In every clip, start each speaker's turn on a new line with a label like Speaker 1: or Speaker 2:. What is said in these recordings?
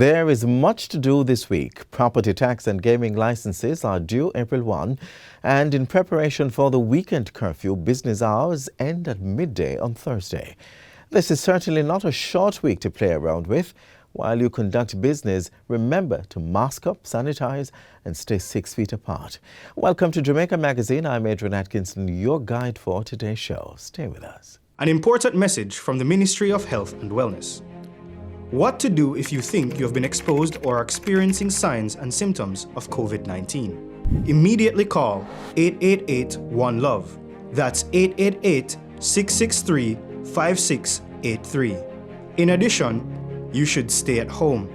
Speaker 1: There is much to do this week. Property tax and gaming licenses are due April 1, and in preparation for the weekend curfew, business hours end at midday on Thursday. This is certainly not a short week to play around with. While you conduct business, remember to mask up, sanitize, and stay 6 feet apart. Welcome to Jamaica Magazine. I'm Adrian Atkinson, your guide for today's show. Stay with us.
Speaker 2: An important message from the Ministry of Health and Wellness. What to do if you think you have been exposed or are experiencing signs and symptoms of COVID-19. Immediately call 888-1-LOVE. That's 888-663-5683. In addition, you should stay at home.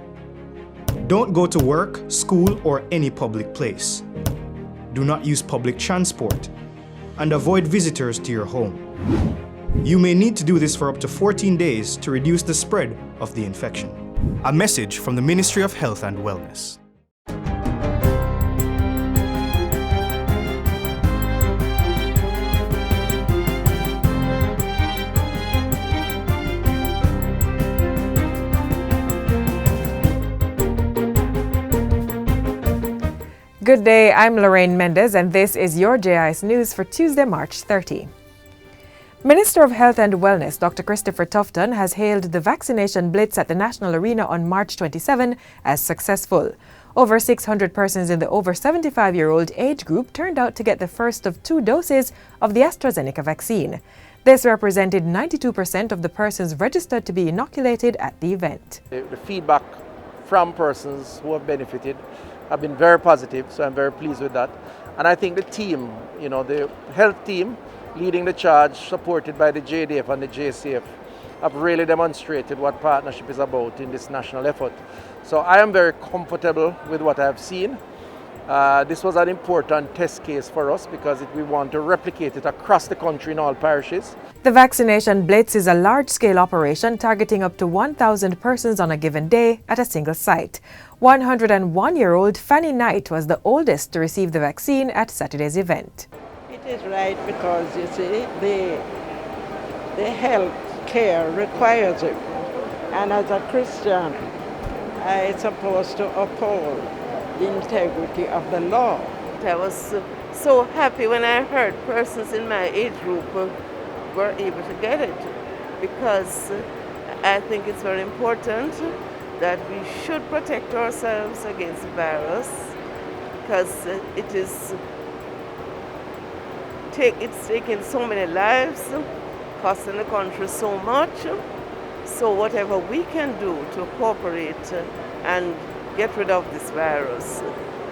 Speaker 2: Don't go to work, school, or any public place. Do not use public transport, and avoid visitors to your home. You may need to do this for up to 14 days to reduce the spread of the infection. A message from the Ministry of Health and Wellness.
Speaker 3: Good day, I'm Lorraine Mendez, and this is your JIS News for Tuesday, March 30. Minister of Health and Wellness Dr. Christopher Tufton has hailed the vaccination blitz at the National Arena on March 27 as successful. Over 600 persons in the over 75-year-old age group turned out to get the first of 2 doses of the AstraZeneca vaccine. This represented 92% of the persons registered to be inoculated at the event.
Speaker 4: The feedback from persons who have benefited have been very positive, so I'm very pleased with that. And I think the team, the health team leading the charge, supported by the JDF and the JCF, have really demonstrated what partnership is about in this national effort. So I am very comfortable with what I have seen. This was an important test case for us because we want to replicate it across the country in all parishes.
Speaker 3: The vaccination blitz is a large-scale operation targeting up to 1,000 persons on a given day at a single site. 101-year-old Fanny Knight was the oldest to receive the vaccine at Saturday's event.
Speaker 5: It is right because, you see, the health care requires it. And as a Christian, I'm supposed to uphold the integrity of the law.
Speaker 6: I was so happy when I heard persons in my age group were able to get it, because I think it's very important that we should protect ourselves against the virus, because it's taking so many lives, costing the country so much. So whatever we can do to cooperate and get rid of this virus,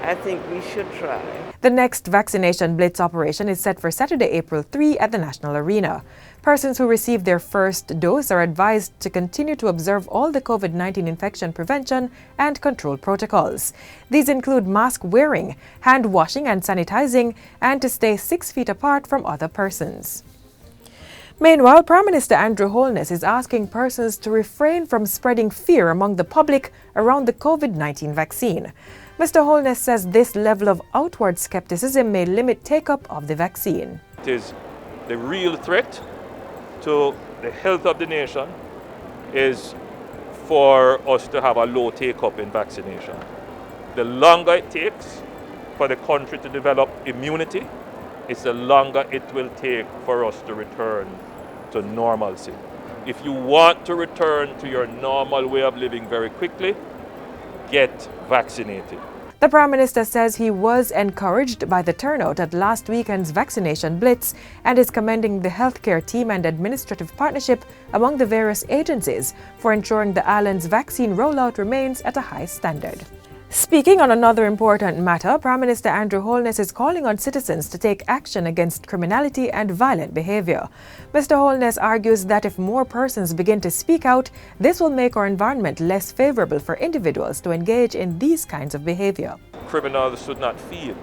Speaker 6: I think we should try.
Speaker 3: The next vaccination blitz operation is set for Saturday, April 3 at the National Arena. Persons who receive their first dose are advised to continue to observe all the COVID-19 infection prevention and control protocols. These include mask wearing, hand washing and sanitizing, and to stay 6 feet apart from other persons. Meanwhile, Prime Minister Andrew Holness is asking persons to refrain from spreading fear among the public around the COVID-19 vaccine. Mr. Holness says this level of outward skepticism may limit take-up of the vaccine.
Speaker 7: It is the real threat to the health of the nation is for us to have a low take-up in vaccination. The longer it takes for the country to develop immunity, it's the longer it will take for us to return to normalcy. If you want to return to your normal way of living very quickly, get vaccinated.
Speaker 3: The Prime Minister says he was encouraged by the turnout at last weekend's vaccination blitz and is commending the healthcare team and administrative partnership among the various agencies for ensuring the island's vaccine rollout remains at a high standard. Speaking on another important matter, Prime Minister Andrew Holness is calling on citizens to take action against criminality and violent behavior. Mr. Holness argues that if more persons begin to speak out, this will make our environment less favorable for individuals to engage in these kinds of behavior.
Speaker 7: Criminals should not feel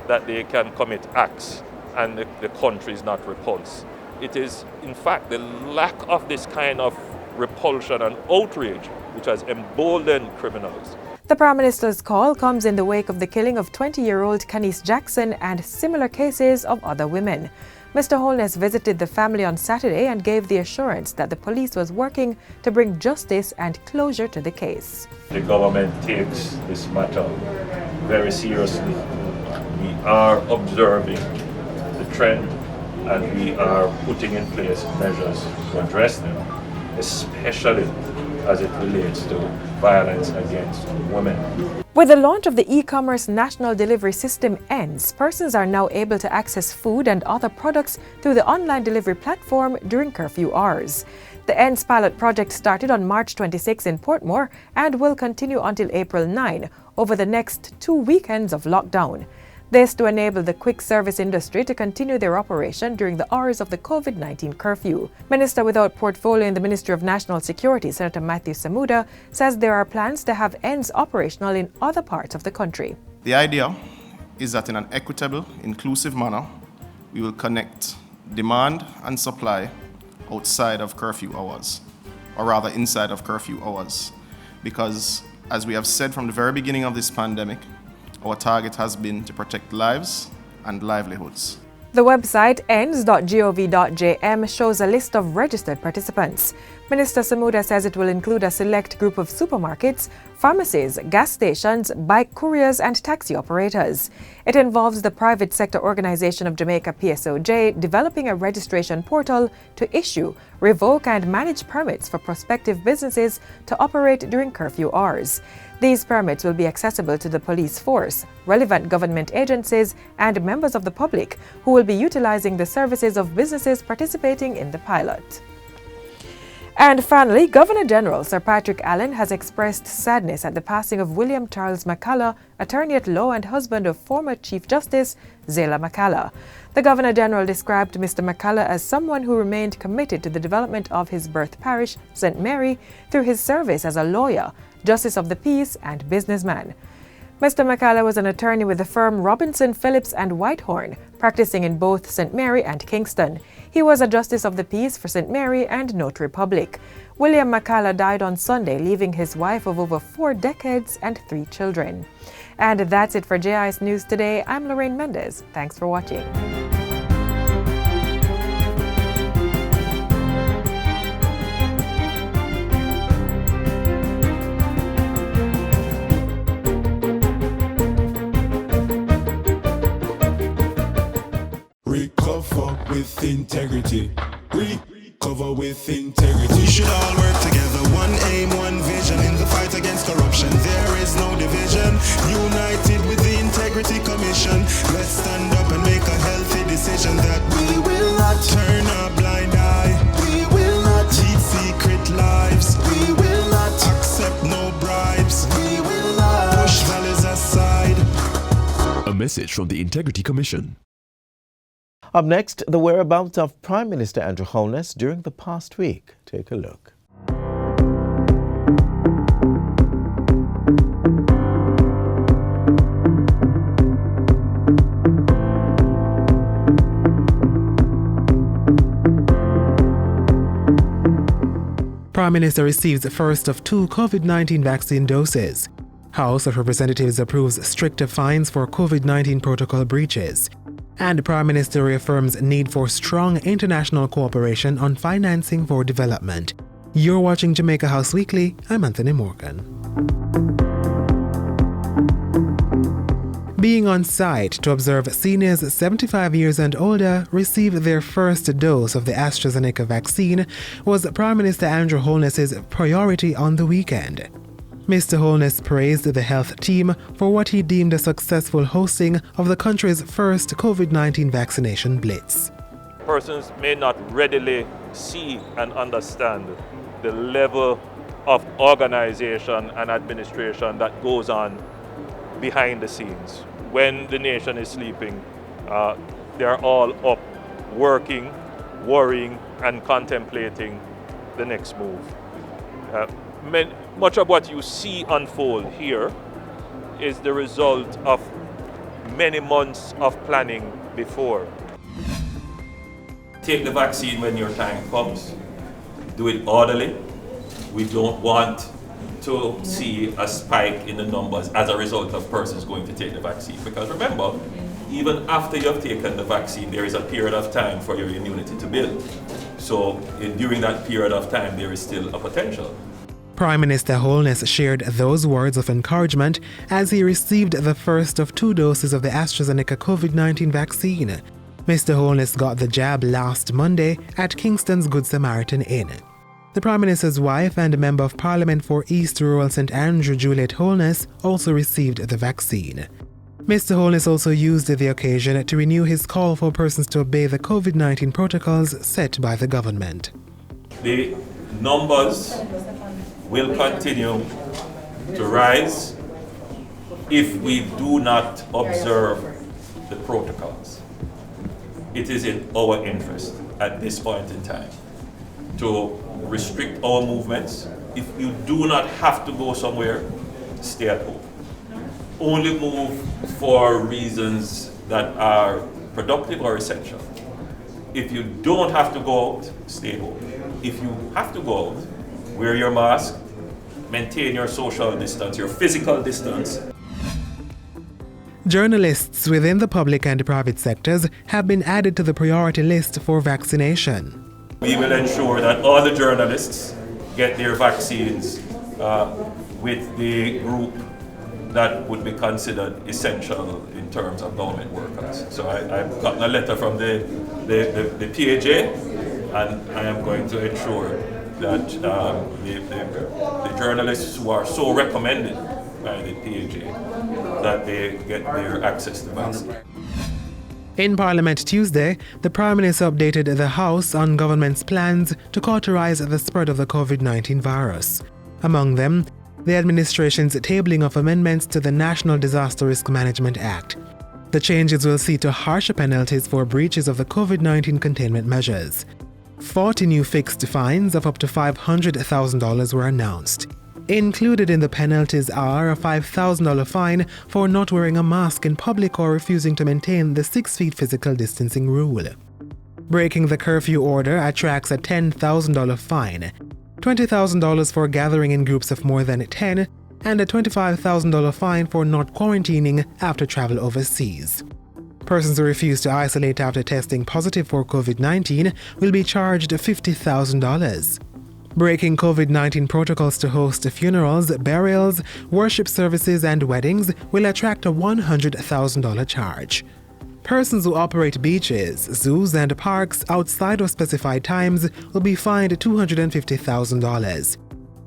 Speaker 7: that they can commit acts and the country is not repulsed. It is, in fact, the lack of this kind of repulsion and outrage which has emboldened criminals.
Speaker 3: The Prime Minister's call comes in the wake of the killing of 20-year-old Canice Jackson and similar cases of other women. Mr. Holness visited the family on Saturday and gave the assurance that the police was working to bring justice and closure to the case.
Speaker 7: The government takes this matter very seriously. We are observing the trend and we are putting in place measures to address them, especially as it relates to violence against women.
Speaker 3: With the launch of the e-commerce national delivery system ENDS, persons are now able to access food and other products through the online delivery platform during curfew hours. The ENDS pilot project started on March 26 in Portmore and will continue until April 9 over the next 2 weekends of lockdown. This to enable the quick service industry to continue their operation during the hours of the COVID-19 curfew. Minister without portfolio in the Ministry of National Security, Senator Matthew Samuda, says there are plans to have ENDS operational in other parts of the country.
Speaker 8: The idea is that in an equitable, inclusive manner, we will connect demand and supply outside of curfew hours, or rather inside of curfew hours. Because, as we have said from the very beginning of this pandemic, our target has been to protect lives and livelihoods.
Speaker 3: The website ends.gov.jm shows a list of registered participants. Minister Samuda says it will include a select group of supermarkets, pharmacies, gas stations, bike couriers and taxi operators. It involves the private sector organization of Jamaica PSOJ developing a registration portal to issue, revoke and manage permits for prospective businesses to operate during curfew hours. These permits will be accessible to the police force, relevant government agencies, and members of the public who will be utilizing the services of businesses participating in the pilot. And finally, Governor General Sir Patrick Allen has expressed sadness at the passing of William Charles McCalla, attorney at law and husband of former Chief Justice Zela McCalla. The Governor General described Mr. McCalla as someone who remained committed to the development of his birth parish, St. Mary, through his service as a lawyer, Justice of the Peace, and businessman. Mr. McCalla was an attorney with the firm Robinson, Phillips and Whitehorn, practicing in both St. Mary and Kingston. He was a Justice of the Peace for St. Mary and Notary Public. William McCalla died on Sunday, leaving his wife of over 4 decades and 3 children. And that's it for JIS News Today. I'm Lorraine Mendez. Thanks for watching.
Speaker 9: Recover with integrity. Recover with integrity. We should all work together. One aim, one vision in the fight against corruption. There is no division. United with the Integrity Commission. Let's stand up and make a healthy decision that we will not turn a blind eye. We will not lead secret lives. We will not accept no bribes. We will not push values aside.
Speaker 10: A message from the Integrity Commission.
Speaker 1: Up next, the whereabouts of Prime Minister Andrew Holness during the past week. Take a look.
Speaker 11: Prime Minister receives the first of 2 COVID-19 vaccine doses. House of Representatives approves stricter fines for COVID-19 protocol breaches. And the Prime Minister reaffirms need for strong international cooperation on financing for development. You're watching Jamaica House Weekly. I'm Anthony Morgan. Being on site to observe seniors 75 years and older receive their first dose of the AstraZeneca vaccine was Prime Minister Andrew Holness's priority on the weekend. Mr. Holness praised the health team for what he deemed a successful hosting of the country's first COVID-19 vaccination blitz.
Speaker 7: Persons may not readily see and understand the level of organization and administration that goes on behind the scenes. When the nation is sleeping, they're all up, working, worrying, and contemplating the next move. Much of what you see unfold here is the result of many months of planning before. Take the vaccine when your time comes. Do it orderly. We don't want to see a spike in the numbers as a result of persons going to take the vaccine. Because remember, even after you have taken the vaccine, there is a period of time for your immunity to build. So during that period of time, there is still a potential.
Speaker 11: Prime Minister Holness shared those words of encouragement as he received the first of 2 doses of the AstraZeneca COVID-19 vaccine. Mr. Holness got the jab last Monday at Kingston's Good Samaritan Inn. The Prime Minister's wife and Member of Parliament for East Rural St Andrew, Juliet Holness, also received the vaccine. Mr. Holness also used the occasion to renew his call for persons to obey the COVID-19 protocols set by the government.
Speaker 7: The numbers will continue to rise if we do not observe the protocols. It is in our interest at this point in time to restrict our movements. If you do not have to go somewhere, stay at home. Only move for reasons that are productive or essential. If you don't have to go out, stay home. If you have to go out, wear your mask, maintain your social distance, your physical distance.
Speaker 11: Journalists within the public and private sectors have been added to the priority list for vaccination.
Speaker 7: We will ensure that all the journalists get their vaccines with the group that would be considered essential in terms of government workers. So I've gotten a letter from the PAJ, and I am going to ensure that the journalists who are so recommended by the PAJ, that they get their access to vaccine.
Speaker 11: In Parliament Tuesday, the Prime Minister updated the House on government's plans to cauterize the spread of the COVID-19 virus. Among them, the administration's tabling of amendments to the National Disaster Risk Management Act. The changes will see to harsher penalties for breaches of the COVID-19 containment measures. 40 new fixed fines of up to $500,000 were announced. Included in the penalties are a $5,000 fine for not wearing a mask in public or refusing to maintain the 6 feet physical distancing rule. Breaking the curfew order attracts a $10,000 fine, $20,000 for gathering in groups of more than 10, and a $25,000 fine for not quarantining after travel overseas. Persons who refuse to isolate after testing positive for COVID-19 will be charged $50,000. Breaking COVID-19 protocols to host funerals, burials, worship services, and weddings will attract a $100,000 charge. Persons who operate beaches, zoos, and parks outside of specified times will be fined $250,000.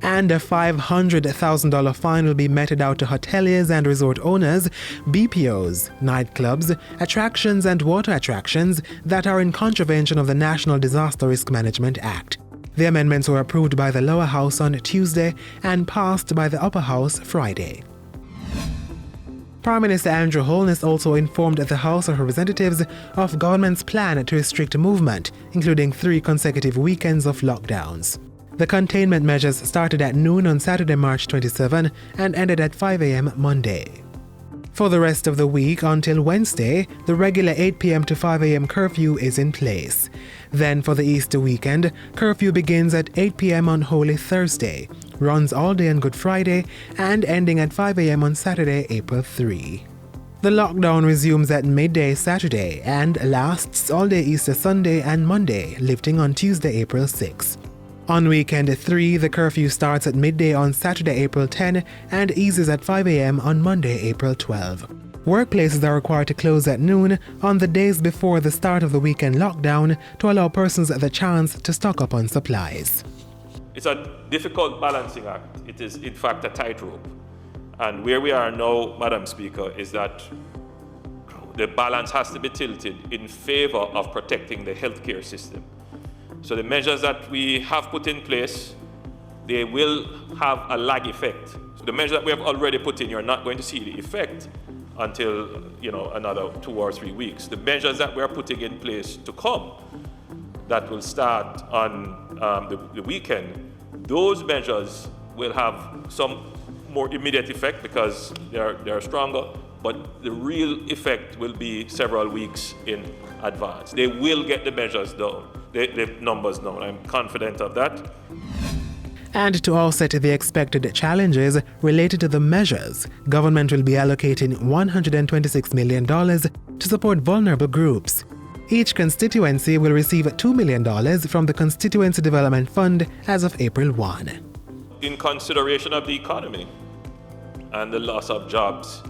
Speaker 11: And a $500,000 fine will be meted out to hoteliers and resort owners, BPOs, nightclubs, attractions, and water attractions that are in contravention of the National Disaster Risk Management Act. The amendments were approved by the lower house on Tuesday and passed by the upper house Friday. Prime Minister Andrew Holness also informed the House of Representatives of government's plan to restrict movement, including 3 consecutive weekends of lockdowns. The containment measures started at noon on Saturday, March 27 and ended at 5 a.m. Monday. For the rest of the week until Wednesday, the regular 8 p.m. to 5 a.m. curfew is in place. Then for the Easter weekend, curfew begins at 8 p.m. on Holy Thursday, runs all day on Good Friday, and ending at 5 a.m. on Saturday, April 3. The lockdown resumes at midday Saturday and lasts all day Easter Sunday and Monday, lifting on Tuesday, April 6. On weekend 3, the curfew starts at midday on Saturday, April 10 and eases at 5 a.m. on Monday, April 12. Workplaces are required to close at noon on the days before the start of the weekend lockdown to allow persons the chance to stock up on supplies.
Speaker 7: It's a difficult balancing act. It is, in fact, a tightrope. And where we are now, Madam Speaker, is that the balance has to be tilted in favor of protecting the healthcare system. So the measures that we have put in place, they will have a lag effect. So the measures that we have already put in, you're not going to see the effect until another 2 or 3 weeks. The measures that we are putting in place to come, that will start on the weekend, those measures will have some more immediate effect because they are stronger, but the real effect will be several weeks in advance. They will get the measures down, the numbers down. I'm confident of that.
Speaker 11: And to offset the expected challenges related to the measures, government will be allocating $126 million to support vulnerable groups. Each constituency will receive $2 million from the Constituency Development Fund as of April 1.
Speaker 7: In consideration of the economy and the loss of jobs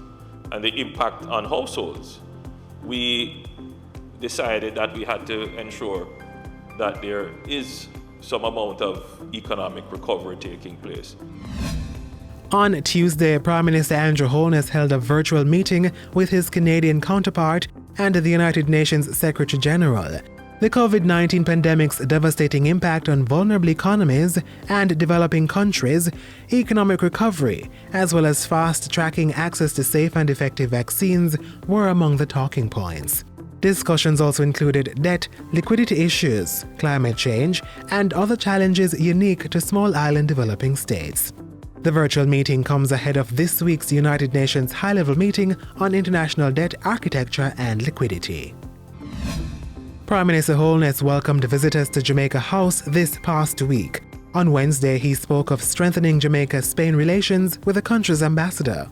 Speaker 7: and the impact on households, we decided that we had to ensure that there is some amount of economic recovery taking place.
Speaker 11: On Tuesday, Prime Minister Andrew Holness held a virtual meeting with his Canadian counterpart and the United Nations Secretary General. The COVID-19 pandemic's devastating impact on vulnerable economies and developing countries, economic recovery, as well as fast-tracking access to safe and effective vaccines were among the talking points. Discussions also included debt, liquidity issues, climate change, and other challenges unique to small island developing states. The virtual meeting comes ahead of this week's United Nations high-level meeting on international debt architecture and liquidity. Prime Minister Holness welcomed visitors to Jamaica House this past week. On Wednesday, he spoke of strengthening Jamaica-Spain relations with the country's ambassador.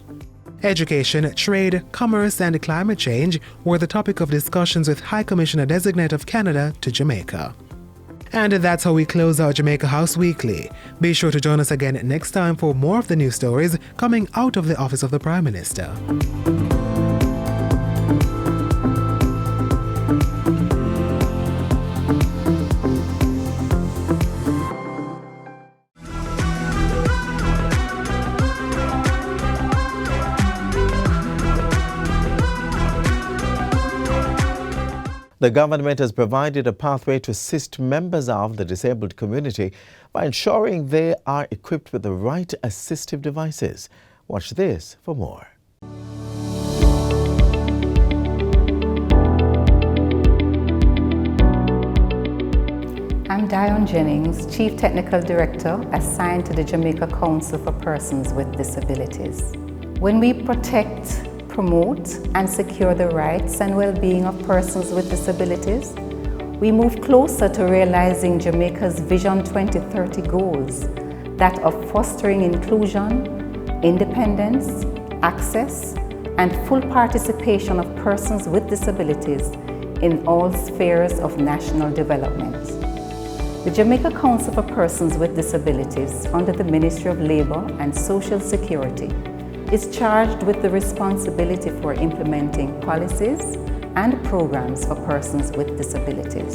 Speaker 11: Education, trade, commerce, and climate change were the topic of discussions with High Commissioner Designate of Canada to Jamaica. And that's how we close our Jamaica House Weekly. Be sure to join us again next time for more of the news stories coming out of the Office of the Prime Minister.
Speaker 1: The government has provided a pathway to assist members of the disabled community by ensuring they are equipped with the right assistive devices. Watch this for more.
Speaker 12: I'm Dion Jennings, Chief Technical Director assigned to the Jamaica Council for Persons with Disabilities. When we protect, promote, and secure the rights and well-being of persons with disabilities, we move closer to realizing Jamaica's Vision 2030 goals, that of fostering inclusion, independence, access, and full participation of persons with disabilities in all spheres of national development. The Jamaica Council for Persons with Disabilities, under the Ministry of Labour and Social Security, is charged with the responsibility for implementing policies and programs for persons with disabilities.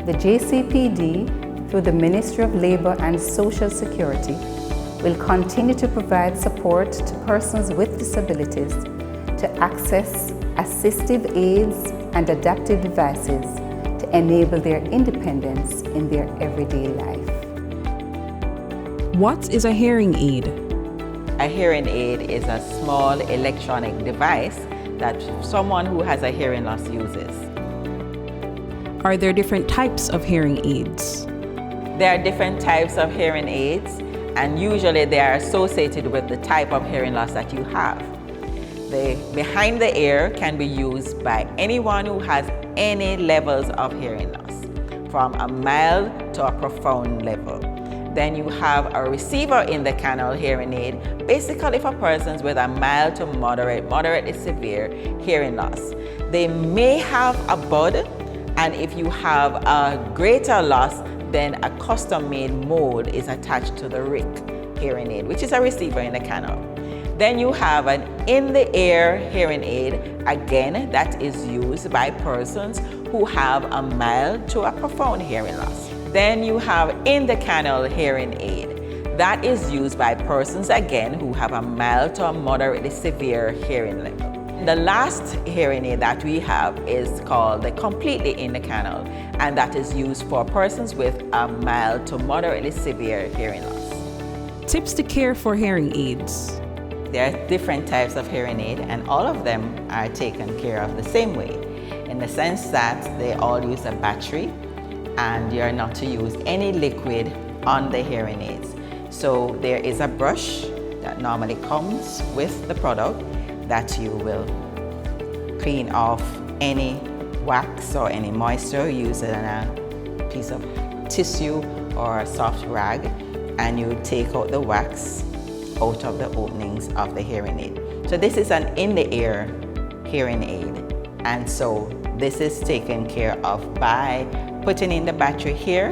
Speaker 12: The JCPD, through the Ministry of Labour and Social Security, will continue to provide support to persons with disabilities to access assistive aids and adaptive devices to enable their independence in their everyday life.
Speaker 13: What is a hearing aid?
Speaker 14: A hearing aid is a small electronic device that someone who has a hearing loss uses.
Speaker 13: Are there different types of hearing aids?
Speaker 14: There are different types of hearing aids, and usually they are associated with the type of hearing loss that you have. The behind the ear can be used by anyone who has any levels of hearing loss, from a mild to a profound level. Then you have a receiver in the canal hearing aid, basically for persons with a mild to moderately severe hearing loss. They may have a bud, and if you have a greater loss, then a custom-made mold is attached to the RIC hearing aid, which is a receiver in the canal. Then you have an in-the-ear hearing aid, again, that is used by persons who have a mild to a profound hearing loss. Then you have in the canal hearing aid. That is used by persons, again, who have a mild to a moderately severe hearing level. The last hearing aid that we have is called the completely in the canal, and that is used for persons with a mild to moderately severe hearing loss.
Speaker 13: Tips to care for hearing aids.
Speaker 14: There are different types of hearing aid, and all of them are taken care of the same way, in the sense that they all use a battery, and you're not to use any liquid on the hearing aids. So there is a brush that normally comes with the product that you will clean off any wax or any moisture using a piece of tissue or a soft rag. and you take out the wax out of the openings of the hearing aid. So this is an in-the-ear hearing aid, and so this is taken care of by putting in the battery here,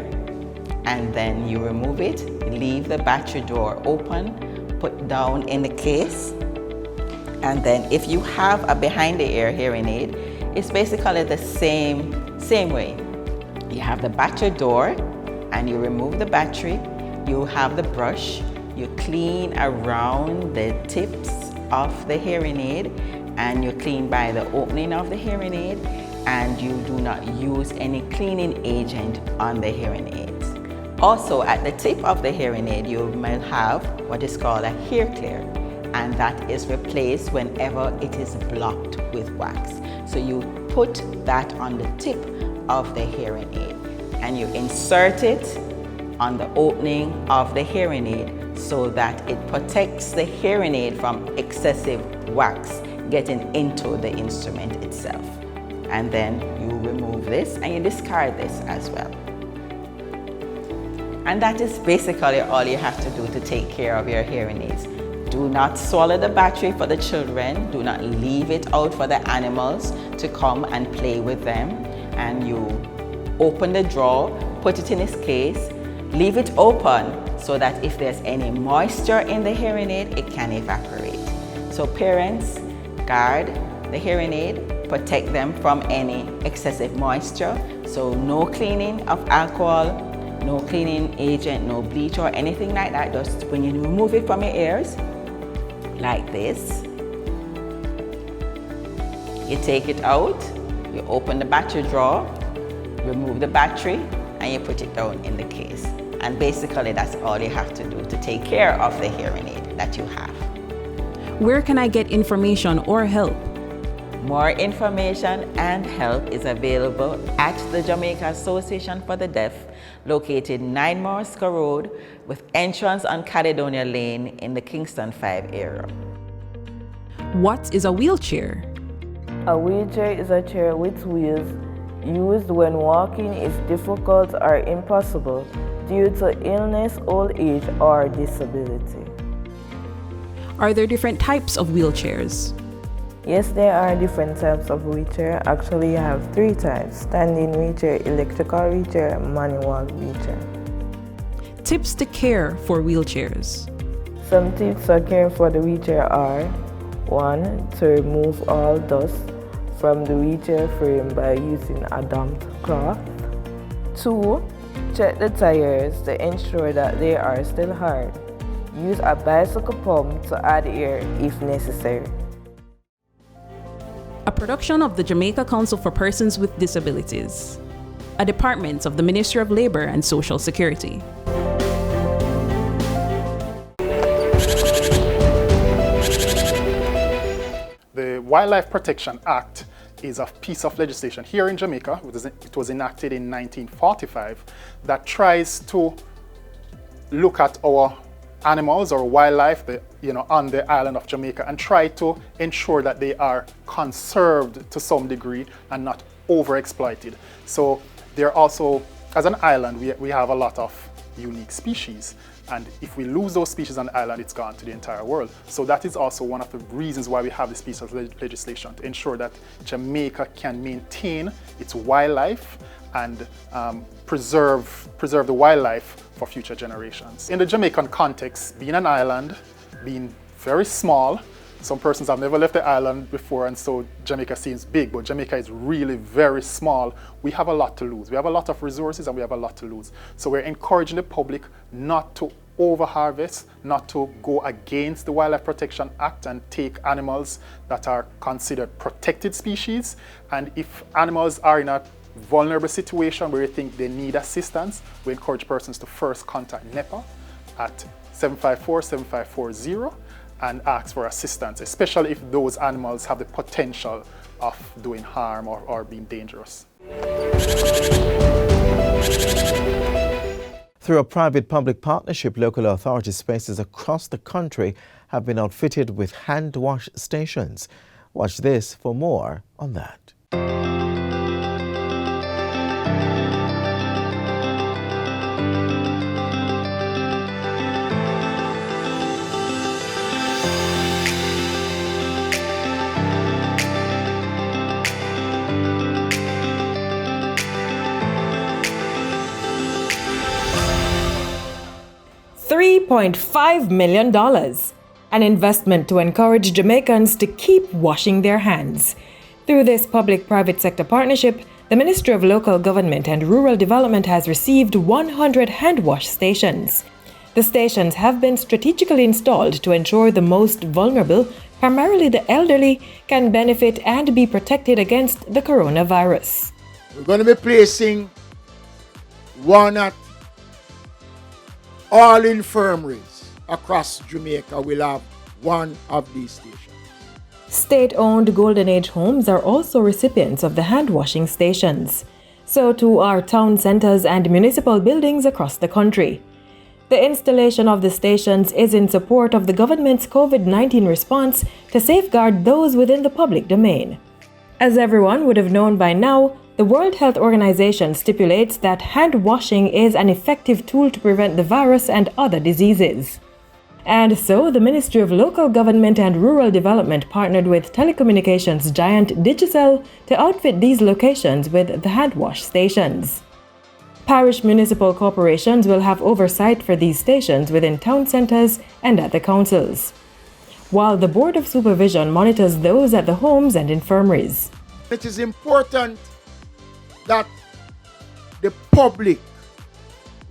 Speaker 14: and then you remove it, leave the battery door open, put down in the case, and then if you have a behind-the-ear hearing aid, it's basically the same way. You have the battery door, and you remove the battery, you have the brush, you clean around the tips of the hearing aid, and you clean by the opening of the hearing aid, and you do not use any cleaning agent on the hearing aids. Also, at the tip of the hearing aid, you may have what is called a hair clear, and that is replaced whenever it is blocked with wax. So you put that on the tip of the hearing aid, and you insert it on the opening of the hearing aid so that it protects the hearing aid from excessive wax getting into the instrument itself. And then you remove this and you discard this as well. And that is basically all you have to do to take care of your hearing aids. Do not swallow the battery for the children. Do not leave it out for the animals to come and play with them. And you open the drawer, put it in its case, leave it open so that if there's any moisture in the hearing aid, it can evaporate. So parents, guard the hearing aid, protect them from any excessive moisture. So no cleaning of alcohol, no cleaning agent, no bleach or anything like that. Just when you remove it from your ears, like this, you take it out, you open the battery drawer, remove the battery, and you put it down in the case. And basically that's all you have to do to take care of the hearing aid that you have.
Speaker 13: Where can I get information or help?
Speaker 14: More information and help is available at the Jamaica Association for the Deaf, located 9 Morrisco Road with entrance on Caledonia Lane in the Kingston 5 area.
Speaker 13: What is a wheelchair?
Speaker 15: A wheelchair is a chair with wheels used when walking is difficult or impossible due to illness, old age, or disability.
Speaker 13: Are there different types of wheelchairs?
Speaker 15: Yes, there are different types of wheelchair. Actually, you have 3 types: standing wheelchair, electrical wheelchair, manual wheelchair.
Speaker 13: Tips to care for wheelchairs.
Speaker 15: Some tips for caring for the wheelchair are: 1. To remove all dust from the wheelchair frame by using a damp cloth. 2. Check the tires to ensure that they are still hard. Use a bicycle pump to add air if necessary.
Speaker 13: A production of the Jamaica Council for Persons with Disabilities, a department of the Ministry of Labour and Social Security.
Speaker 16: The Wildlife Protection Act is a piece of legislation here in Jamaica. It was enacted in 1945 that tries to look at our animals or wildlife on the island of Jamaica and try to ensure that they are conserved to some degree and not overexploited. So they're also, as an island, we have a lot of unique species. And if we lose those species on the island, it's gone to the entire world. So that is also one of the reasons why we have this piece of legislation, to ensure that Jamaica can maintain its wildlife and preserve the wildlife for future generations. In the Jamaican context, being an island, being very small, some persons have never left the island before, and so Jamaica seems big, but Jamaica is really very small. We have a lot to lose. We have a lot of resources and we have a lot to lose. So we're encouraging the public not to over-harvest, not to go against the Wildlife Protection Act and take animals that are considered protected species. And if animals are in a vulnerable situation where you think they need assistance, we encourage persons to first contact NEPA at 754-7540 and ask for assistance, especially if those animals have the potential of doing harm or being dangerous.
Speaker 1: Through a private-public partnership, local authority spaces across the country have been outfitted with hand wash stations. Watch this for more on that.
Speaker 3: $3.5 million, an investment to encourage Jamaicans to keep washing their hands. Through this public-private sector partnership, the Ministry of Local Government and Rural Development has received 100 hand wash stations. The stations have been strategically installed to ensure the most vulnerable, primarily the elderly, can benefit and be protected against the coronavirus.
Speaker 17: We're going to be placing one at all infirmaries across Jamaica. Will have one of these stations.
Speaker 3: State-owned Golden Age homes are also recipients of the hand-washing stations. So too are town centers and municipal buildings across the country. The installation of the stations is in support of the government's COVID-19 response to safeguard those within the public domain. As everyone would have known by now, the World Health Organization stipulates that hand washing is an effective tool to prevent the virus and other diseases. And so, the Ministry of Local Government and Rural Development partnered with telecommunications giant Digicel to outfit these locations with the hand wash stations. Parish municipal corporations will have oversight for these stations within town centers and at the councils, while the Board of Supervision monitors those at the homes and infirmaries.
Speaker 17: It is important that the public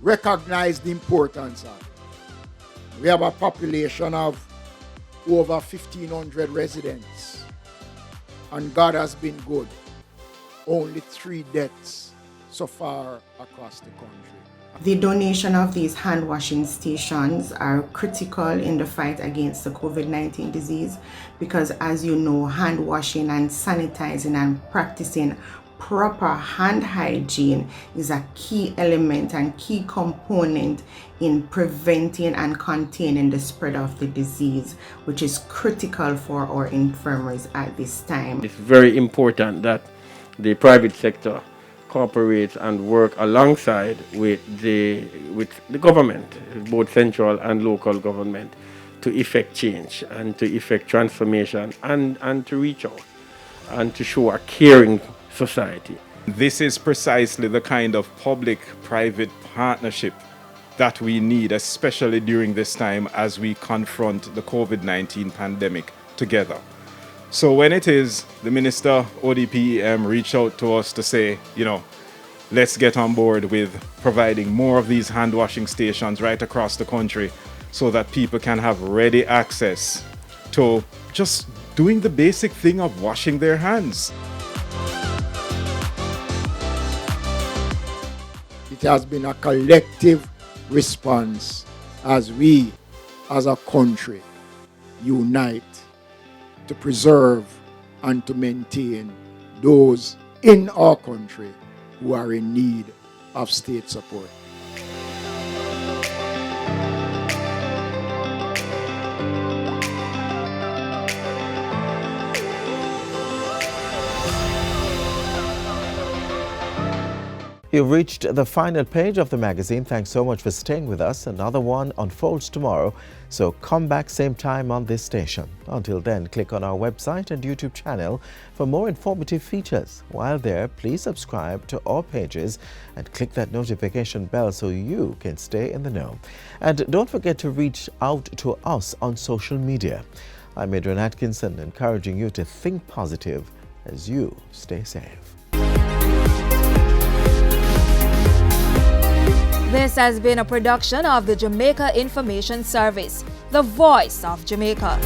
Speaker 17: recognize the importance of it. We have a population of over 1,500 residents, and God has been good. Only 3 deaths so far across the country.
Speaker 18: The donation of these hand washing stations are critical in the fight against the COVID-19 disease because, as you know, hand washing and sanitizing and practicing proper hand hygiene is a key element and key component in preventing and containing the spread of the disease, which is critical for our infirmaries at this time.
Speaker 19: It's very important that the private sector cooperate and work alongside with the government, both central and local government, to effect change and to effect transformation and to reach out and to show a caring society.
Speaker 20: This is precisely the kind of public-private partnership that we need, especially during this time as we confront the COVID-19 pandemic together. So when it is the Minister ODPEM reached out to us to say, let's get on board with providing more of these hand washing stations right across the country so that people can have ready access to just doing the basic thing of washing their hands.
Speaker 17: It has been a collective response as we, as a country, unite to preserve and to maintain those in our country who are in need of state support.
Speaker 1: You've reached the final page of the magazine. Thanks so much for staying with us. Another one unfolds tomorrow, so come back same time on this station. Until then, click on our website and YouTube channel for more informative features. While there, please subscribe to our pages and click that notification bell so you can stay in the know. And don't forget to reach out to us on social media. I'm Adrian Atkinson, encouraging you to think positive as you stay safe.
Speaker 21: This has been a production of the Jamaica Information Service, the voice of Jamaica.